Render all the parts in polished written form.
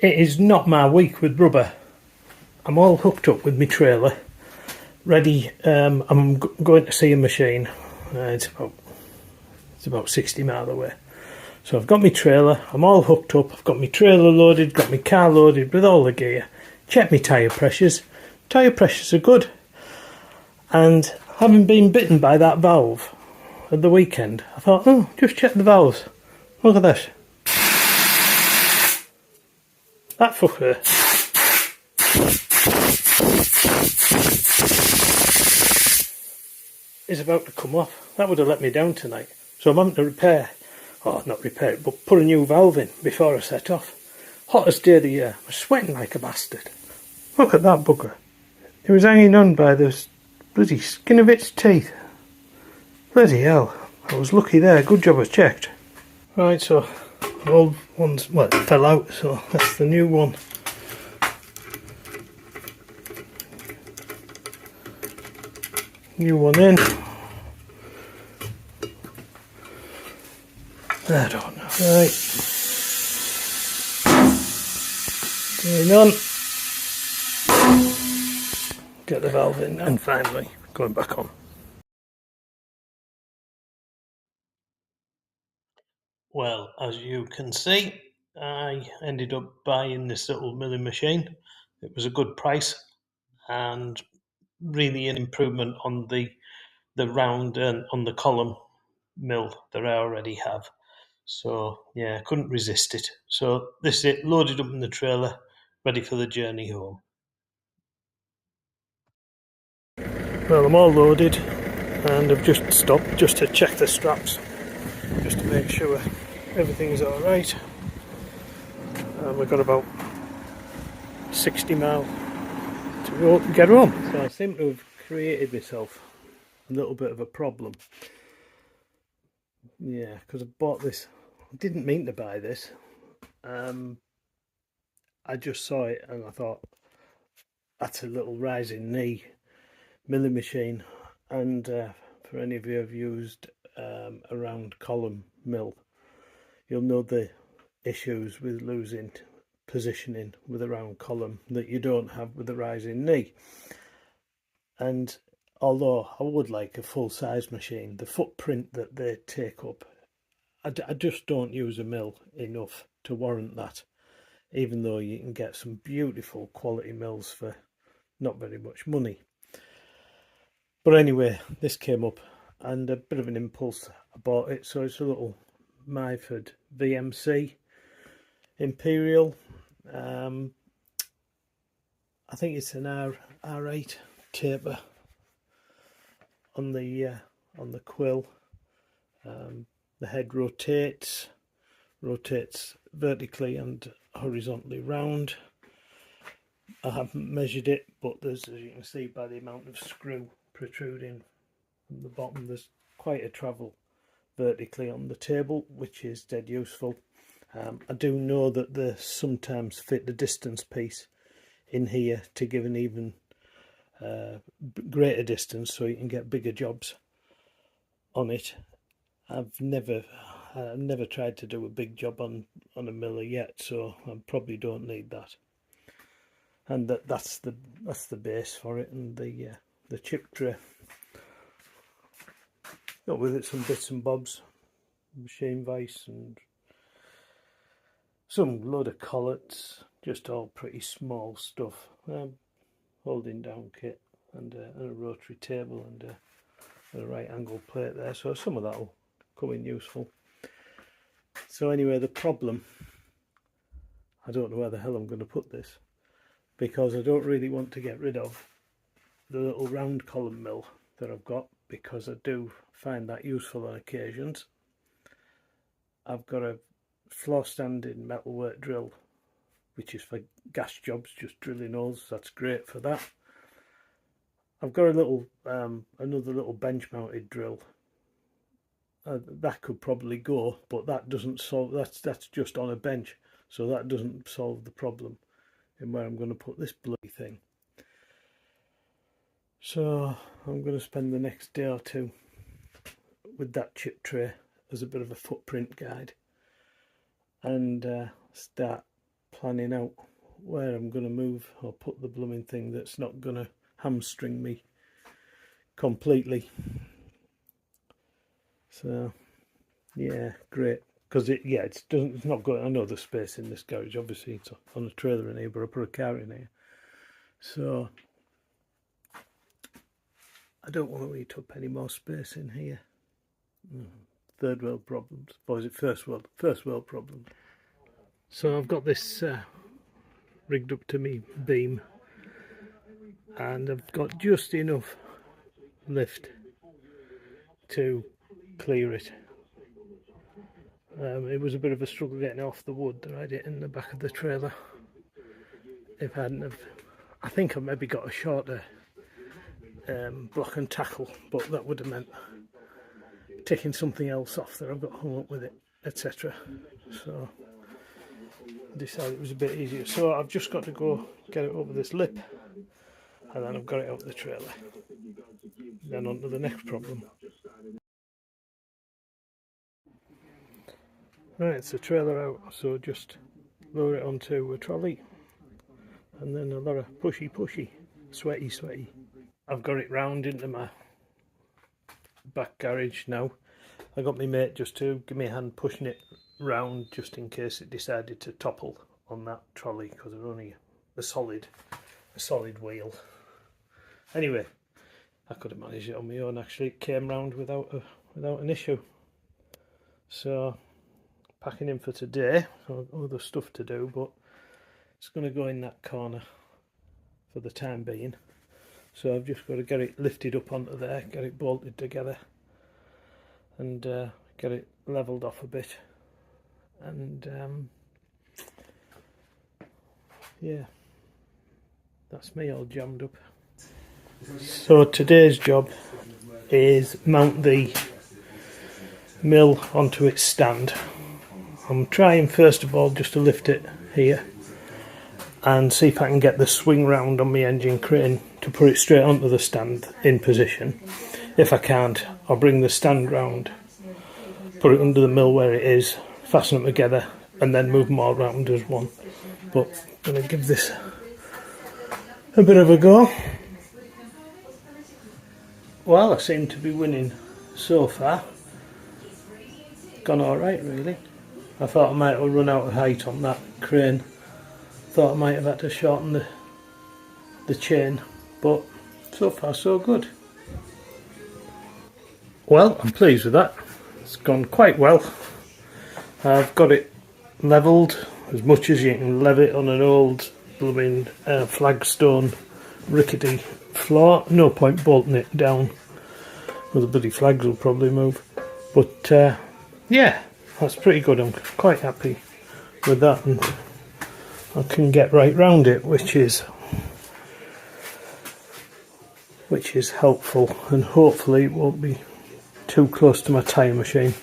It is not my week with rubber. I'm all hooked up with my trailer, ready. I'm going to see a machine. It's about 60 mile away. So I've got my trailer, I'm all hooked up, I've got my trailer loaded, got my car loaded with all the gear. Check my tyre pressures. Tyre pressures are good. And having been bitten by that valve at the weekend, I thought, oh, just check the valves. Look at this. That fucker is about to come off. That would have let me down tonight. So I'm having to repair, or not repair it, but put a new valve in before I set off. Hottest day of the year. I'm sweating like a bastard. Look at that bugger. It was hanging on by the bloody skin of its teeth. Bloody hell. I was lucky there. Good job I checked. Right, so the old one's, well, it fell out, so that's the new one. New one in. I don't know. Right. Going on. Get the valve in and finally going back on. Well, as you can see, I ended up buying this little milling machine. It was a good price and really an improvement on the round and on the column mill that I already have. So yeah, I couldn't resist it. So this is it, loaded up in the trailer, ready for the journey home. Well, I'm all loaded and I've just stopped just to check the straps, just to make sure everything's alright. We've got about 60 mile to get home. So I seem to have created myself a little bit of a problem. Yeah, because I bought this, I didn't mean to buy this. I just saw it and I thought, that's a little rising knee milling machine. And for any of you who've used a round column mill, you'll know the issues with losing positioning with a round column that you don't have with a rising knee. And although I would like a full-size machine, the footprint that they take up, I just don't use a mill enough to warrant that, even though you can get some beautiful quality mills for not very much money. But anyway, this came up and a bit of an impulse, I bought it. So it's a little Myford VM-C Imperial. I think it's an R8 taper on the quill. The head rotates vertically and horizontally round. I haven't measured it, but there's, as you can see by the amount of screw protruding from the bottom, there's quite a travel vertically on the table, which is dead useful. I do know that they sometimes fit the distance piece in here to give an even greater distance, so you can get bigger jobs on it. I've never tried to do a big job on a miller yet, so I probably don't need that. And that's the base for it, and the chip tray. Got with it some bits and bobs, machine vice and some load of collets, just all pretty small stuff. Holding down kit and a rotary table and a right angle plate there, so some of that will come in useful. So anyway, the problem, I don't know where the hell I'm going to put this, because I don't really want to get rid of the little round column mill that I've got, because I do find that useful on occasions. I've got a floor standing metalwork drill, which is for gas jobs, just drilling holes. That's great for that. I've got a little another little bench mounted drill. That could probably go, but that doesn't solve, that's just on a bench, so that doesn't solve the problem in where I'm going to put this bloody thing. So I'm going to spend the next day or two with that chip tray as a bit of a footprint guide, and start planning out where I'm going to move or put the blooming thing that's not going to hamstring me completely. So yeah, great, because it's not going. I know the space in this garage, obviously it's on a trailer in here, but I put a car in here, so I don't want to eat up any more space in here. Third world problems, or is it first world? First world problems. So I've got this rigged up to me beam, and I've got just enough lift to clear it. It was a bit of a struggle getting off the wood that I had it in the back of the trailer. If I hadn't have, I think I maybe got a shorter block and tackle, but that would have meant taking something else off that I've got hung up with it, etc. So I decided it was a bit easier. So I've just got to go get it over this lip, and then I've got it up the trailer. Then on to the next problem. Right, it's the trailer out, so just lower it onto a trolley, and then a lot of pushy, sweaty. I've got it round into my back garage now. I got my mate just to give me a hand pushing it round, just in case it decided to topple on that trolley, because they're only a solid wheel. Anyway, I could have managed it on my own. Actually, it came round without an issue. So packing in for today. Other stuff to do, but it's going to go in that corner for the time being. So I've just got to get it lifted up onto there, get it bolted together, and get it levelled off a bit. And yeah, that's me all jammed up. So today's job is mount the mill onto its stand. I'm trying first of all just to lift it here and see if I can get the swing round on my engine crane to put it straight onto the stand in position. If I can't, I'll bring the stand round, put it under the mill where it is, fasten them together, and then move them all round as one. But I'm going to give this a bit of a go. Well, I seem to be winning so far. Gone alright really. I thought I might have run out of height on that crane. Thought I might have had to shorten the chain, but so far so good. Well, I'm pleased with that. It's gone quite well. I've got it levelled as much as you can level it on an old blooming flagstone rickety floor. No point bolting it down, well, the bloody flags will probably move. But yeah, that's pretty good. I'm quite happy with that, and I can get right round it, which is helpful, and hopefully it won't be too close to my tyre machine.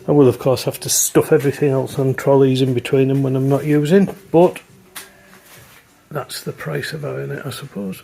I will of course have to stuff everything else on trolleys in between them when I'm not using, but that's the price of having it, I suppose.